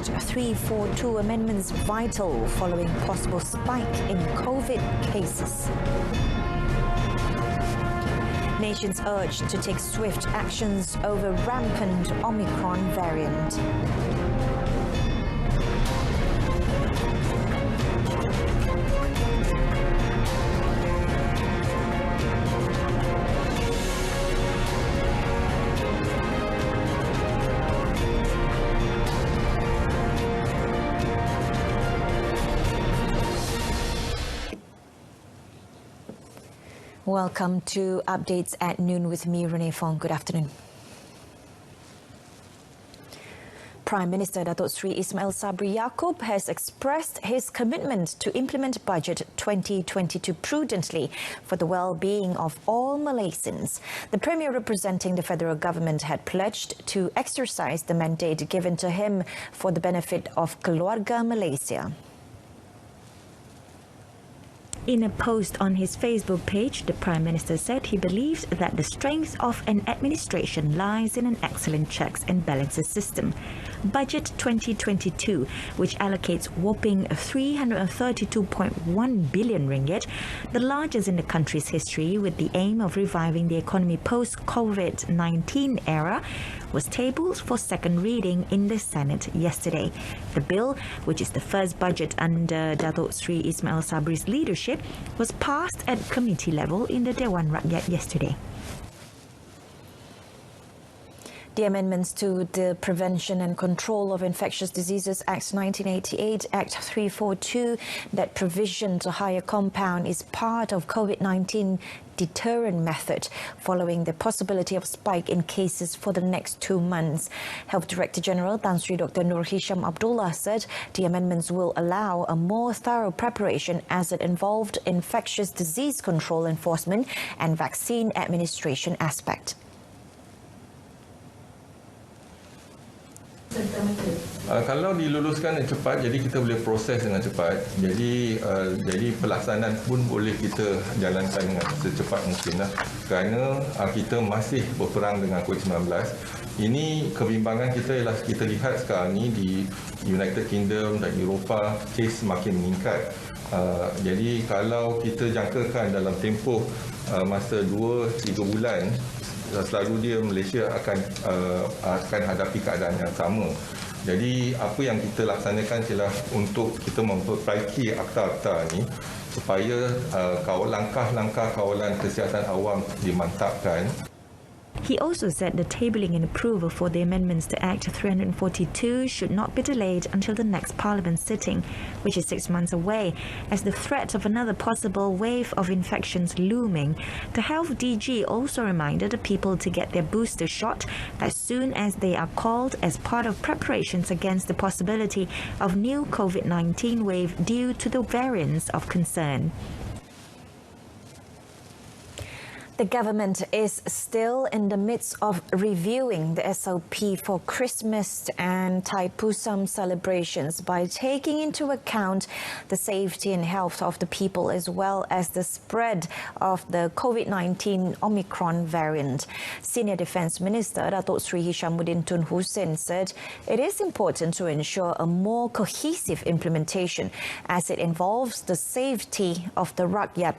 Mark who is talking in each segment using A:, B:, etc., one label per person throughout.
A: Act 342 amendments vital following possible spike in COVID cases. Nations urged to take swift actions over rampant Omicron variant. Welcome to Updates at Noon with me, Renee Fong. Good afternoon. Prime Minister Datuk Seri Ismail Sabri Yaakob has expressed his commitment to implement Budget 2022 prudently for the well-being of all Malaysians. The Premier representing the federal government had pledged to exercise the mandate given to him for the benefit of keluarga Malaysia. In a post on his Facebook page, the Prime Minister said he believes that the strength of an administration lies in an excellent checks and balances system. Budget 2022, which allocates whopping 332.1 billion ringgit, the largest in the country's history, with the aim of reviving the economy post-COVID-19 era, was tabled for second reading in the Senate yesterday. The bill, which is the first budget under Datuk Seri Ismail Sabri's leadership, was passed at committee level in the Dewan Rakyat yesterday. The amendments to the Prevention and Control of Infectious Diseases Act 1988, Act 342, that provision to hire compound is part of COVID-19 deterrent method following the possibility of spike in cases for the next 2 months. Health Director General Tan Sri Dr. Nur Hisham Abdullah said the amendments will allow a more thorough preparation as it involved infectious disease control enforcement and vaccine administration aspect.
B: Kalau diluluskan dengan cepat, jadi kita boleh proses dengan cepat. Jadi pelaksanaan pun boleh kita jalankan dengan secepat mungkin lah. Kerana kita masih berperang dengan COVID-19. Ini kebimbangan kita ialah kita lihat sekarang ni di United Kingdom dan Eropah, kes semakin meningkat. Jadi kalau kita jangkakan dalam tempoh masa 2-3 bulan, selalu dia Malaysia akan hadapi keadaan yang sama. Jadi apa yang kita laksanakan ialah untuk kita memperbaiki akta-akta ini supaya langkah-langkah kawalan kesihatan awam dimantapkan.
A: He also said the tabling and approval for the amendments to Act 342 should not be delayed until the next Parliament sitting, which is 6 months away, as the threat of another possible wave of infections looming. The Health DG also reminded the people to get their booster shot as soon as they are called as part of preparations against the possibility of new COVID-19 wave due to the variants of concern. The government is still in the midst of reviewing the SOP for Christmas and Thaipusam celebrations by taking into account the safety and health of the people as well as the spread of the COVID-19 Omicron variant. Senior Defence Minister Datuk Seri Hishamuddin Tun Hussein said it is important to ensure a more cohesive implementation as it involves the safety of the rakyat.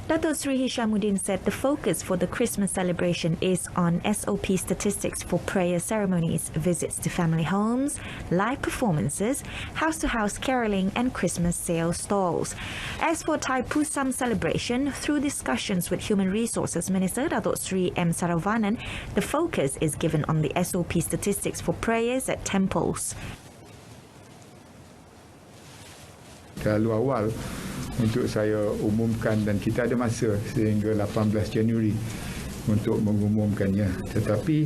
A: Datuk Seri Hishamuddin said the focus for the Christmas celebration is on SOP statistics for prayer ceremonies, visits to family homes, live performances, house-to-house caroling and Christmas sale stalls. As for Thaipusam celebration, through discussions with Human Resources Minister Datuk Seri M. Saravanan, the focus is given on the SOP statistics for prayers at temples.
C: Terlalu awal untuk saya umumkan dan kita ada masa sehingga 18 Januari untuk mengumumkannya. Tetapi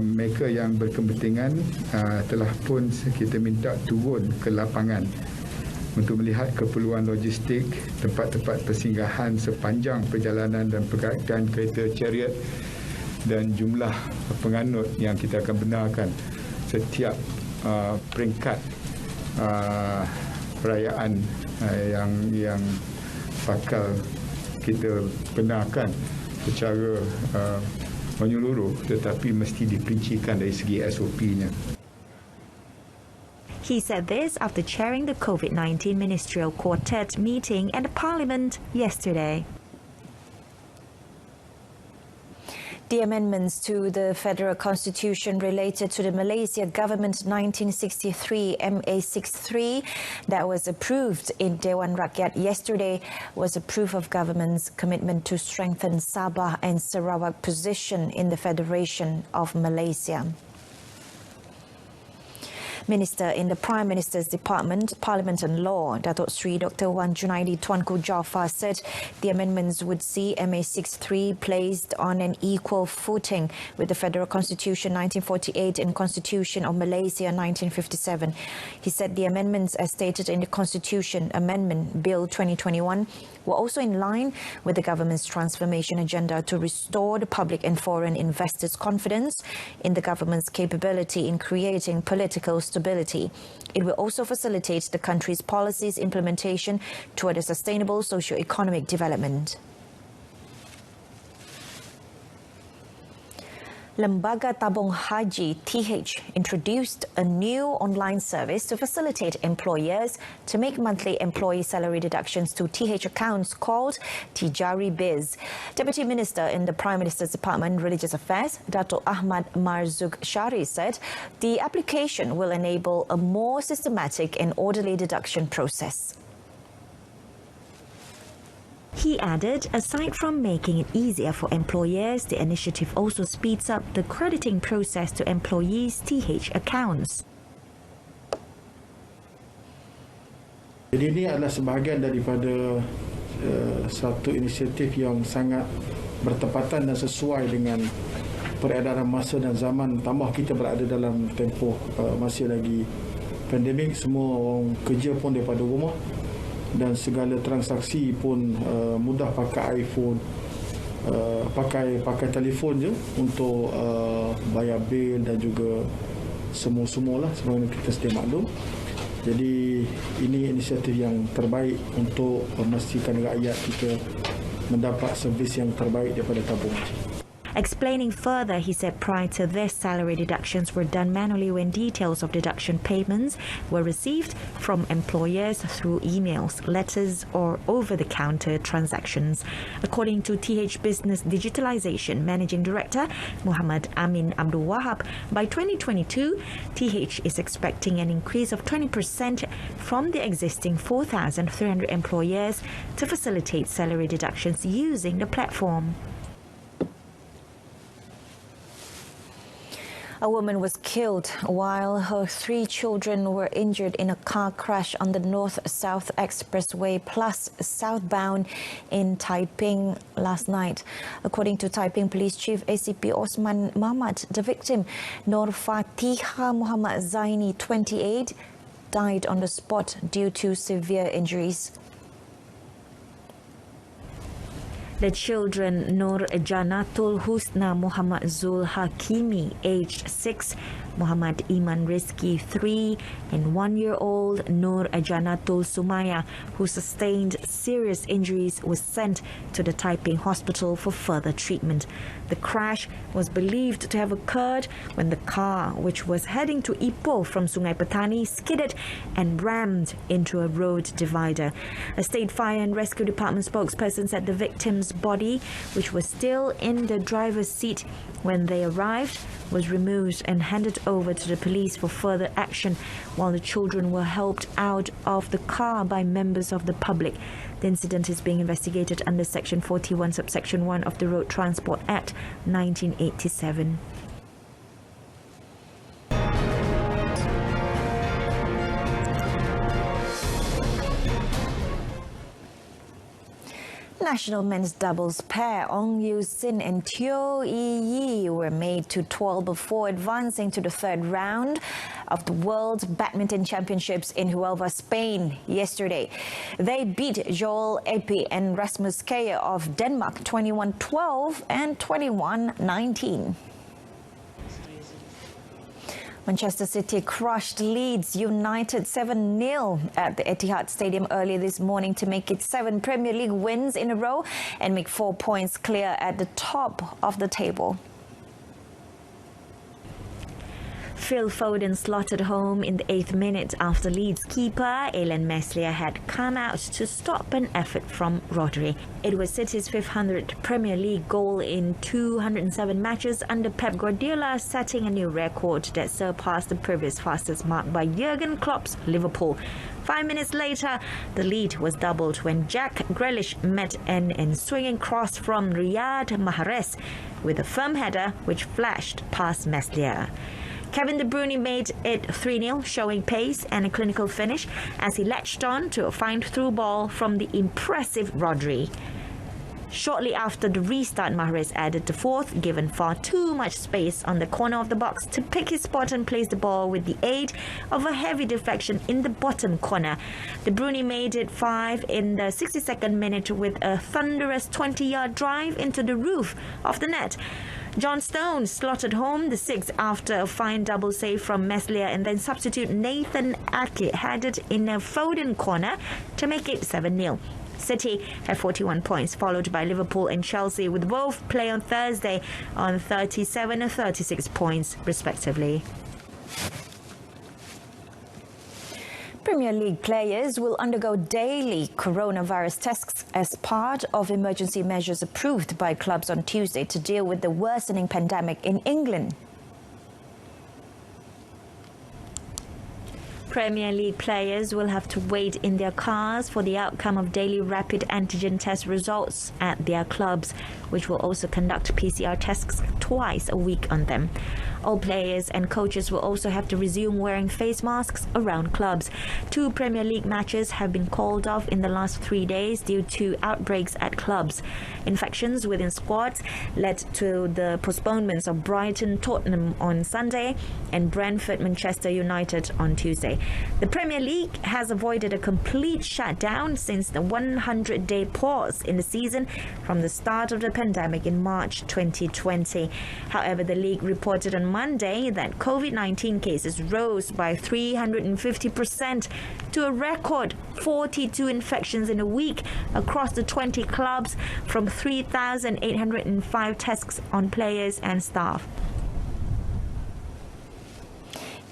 C: mereka yang berkepentingan telah pun kita minta turun ke lapangan untuk melihat keperluan logistik, tempat-tempat persinggahan sepanjang perjalanan dan pergerakan kereta chariot dan jumlah penganut yang kita akan benarkan setiap peringkat perayaan yang bakal kita benarkan secara menyeluruh, tetapi mesti diperincikan dari segi SOP-nya.
A: He said this after chairing the COVID-19 Ministerial Quartet meeting at the Parliament yesterday. The amendments to the Federal Constitution related to the Malaysia Government 1963 MA63 that was approved in Dewan Rakyat yesterday was a proof of government's commitment to strengthen Sabah and Sarawak position in the Federation of Malaysia. Minister in the Prime Minister's Department, Parliament and Law, Datuk Sri Dr. Wan Junaidi Tuanku Jaafar said the amendments would see MA63 placed on an equal footing with the Federal Constitution 1948 and Constitution of Malaysia 1957. He said the amendments as stated in the Constitution Amendment Bill 2021 were also in line with the government's transformation agenda to restore the public and foreign investors' confidence in the government's capability in creating political stability. It will also facilitate the country's policies implementation toward a sustainable socio-economic development. Lembaga Tabung Haji (TH) introduced a new online service to facilitate employers to make monthly employee salary deductions to TH accounts called Tijari Biz. Deputy Minister in the Prime Minister's Department, Religious Affairs, Dato' Ahmad Marzuq Shari said the application will enable a more systematic and orderly deduction process. He added, aside from making it easier for employers, the initiative also speeds up the crediting process to employees' TH accounts.
D: Jadi ini adalah sebahagian daripada satu inisiatif yang sangat bertepatan dan sesuai dengan peredaran masa dan zaman, tambah kita berada dalam tempoh masih lagi pandemik, semua orang kerja pun daripada rumah dan segala transaksi pun mudah pakai iPhone, pakai telefon je untuk bayar bil dan juga semua-semualah sebagaimana kita sedia maklum. Jadi ini inisiatif yang terbaik untuk memastikan rakyat kita mendapat servis yang terbaik daripada tabung haji.
A: Explaining further, he said prior to this, salary deductions were done manually when details of deduction payments were received from employers through emails, letters or over-the-counter transactions. According to TH Business Digitalization Managing Director Muhammad Amin Abdul Wahab, by 2022, TH is expecting an increase of 20% from the existing 4,300 employers to facilitate salary deductions using the platform. A woman was killed while her 3 children were injured in a car crash on the North-South Expressway Plus southbound in Taiping last night. According to Taiping Police Chief ACP Osman Mahmad, the victim, Nur Fatiha Muhammad Zaini, 28, died on the spot due to severe injuries. The children, Nur Janatul Husna Muhammad Zul Hakimi, aged 6, Muhammad Iman Rizki, 3, and 1-year-old Nur Janatul Sumaya, who sustained serious injuries, was sent to the Taiping hospital for further treatment. The crash was believed to have occurred when the car, which was heading to Ipoh from Sungai Petani, skidded and rammed into a road divider. A State Fire and Rescue Department spokesperson said the victim's body, which was still in the driver's seat when they arrived, was removed and handed over to the police for further action, while the children were helped out of the car by members of the public. The incident is being investigated under Section 41, Subsection 1 of the Road Transport Act 1987. National men's doubles pair Ong Yu Sin and Teo Yi were made to 12 before advancing to the 3rd round of the World Badminton Championships in Huelva, Spain yesterday. They beat Joel Epi and Rasmus Kaya of Denmark 21-12 and 21-19. Manchester City crushed Leeds United 7-0 at the Etihad Stadium earlier this morning to make it 7 Premier League wins in a row and make 4 points clear at the top of the table. Phil Foden slotted home in the 8th minute after Leeds keeper Alan Meslier had come out to stop an effort from Rodri. It was City's 500th Premier League goal in 207 matches under Pep Guardiola, setting a new record that surpassed the previous fastest mark by Jurgen Klopp's Liverpool. 5 minutes later, the lead was doubled when Jack Grealish met an swinging cross from Riyad Mahrez with a firm header which flashed past Meslier. Kevin De Bruyne made it 3-0, showing pace and a clinical finish as he latched on to a fine through ball from the impressive Rodri. Shortly after the restart, Mahrez added the fourth, given far too much space on the corner of the box to pick his spot and place the ball with the aid of a heavy deflection in the bottom corner. De Bruyne made it 5 in the 62nd minute with a thunderous 20-yard drive into the roof of the net. John Stones slotted home the 6th after a fine double save from Meslier, and then substitute Nathan Ake headed in a Foden corner to make it 7-0. City have 41 points, followed by Liverpool and Chelsea, with both play on Thursday on 37 and 36 points, respectively. Premier League players will undergo daily coronavirus tests as part of emergency measures approved by clubs on Tuesday to deal with the worsening pandemic in England. Premier League players will have to wait in their cars for the outcome of daily rapid antigen test results at their clubs, which will also conduct PCR tests twice a week on them. All players and coaches will also have to resume wearing face masks around clubs. 2 Premier League matches have been called off in the last 3 days due to outbreaks at clubs. Infections within squads led to the postponements of Brighton-Tottenham on Sunday and Brentford-Manchester United on Tuesday. The Premier League has avoided a complete shutdown since the 100-day pause in the season from the start of the pandemic in March 2020. However, the league reported on Monday that COVID-19 cases rose by 350% to a record 42 infections in a week across the 20 clubs from 3,805 tests on players and staff.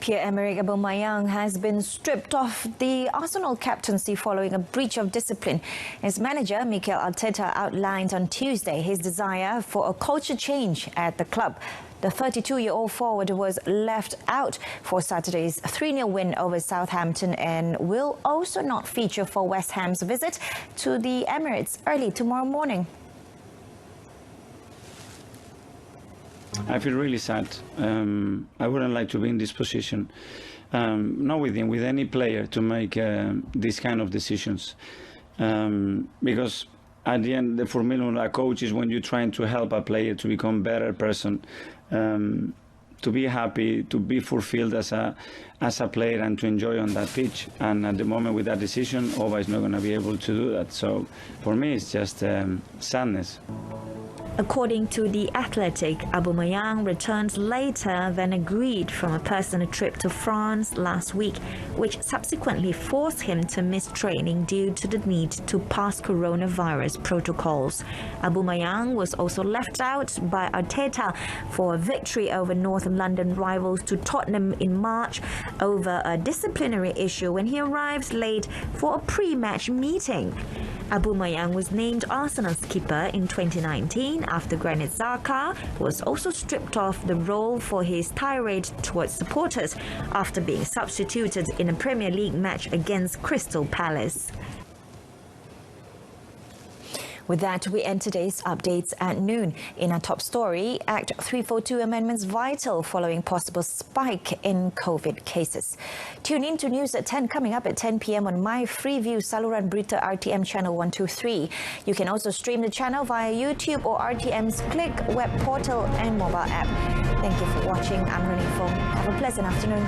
A: Pierre-Emerick Aubameyang has been stripped of the Arsenal captaincy following a breach of discipline. His manager, Mikel Arteta, outlined on Tuesday his desire for a culture change at the club. The 32-year-old forward was left out for Saturday's 3-0 win over Southampton and will also not feature for West Ham's visit to the Emirates early tomorrow morning.
E: I feel really sad. I wouldn't like to be in this position, not with him, with any player, to make these kind of decisions. Because at the end, the formula of a coach is when you're trying to help a player to become a better person, to be happy, to be fulfilled as a player and to enjoy on that pitch. And at the moment with that decision, Oba is not going to be able to do that. So for me, it's just sadness.
A: According to The Athletic, Aubameyang returned later than agreed from a personal trip to France last week, which subsequently forced him to miss training due to the need to pass coronavirus protocols. Aubameyang was also left out by Arteta for a victory over North London rivals to Tottenham in March over a disciplinary issue when he arrived late for a pre-match meeting. Aubameyang was named Arsenal's keeper in 2019 after Granit Xhaka was also stripped of the role for his tirade towards supporters after being substituted in a Premier League match against Crystal Palace. With that, we end today's updates at noon. In our top story, Act 342 amendments vital following possible spike in COVID cases. Tune in to News at 10 coming up at 10 p.m. on My Freeview Saluran Berita RTM channel 123. You can also stream the channel via YouTube or RTM's Click web portal and mobile app. Thank you for watching. I'm Renee Fong. Have a pleasant afternoon.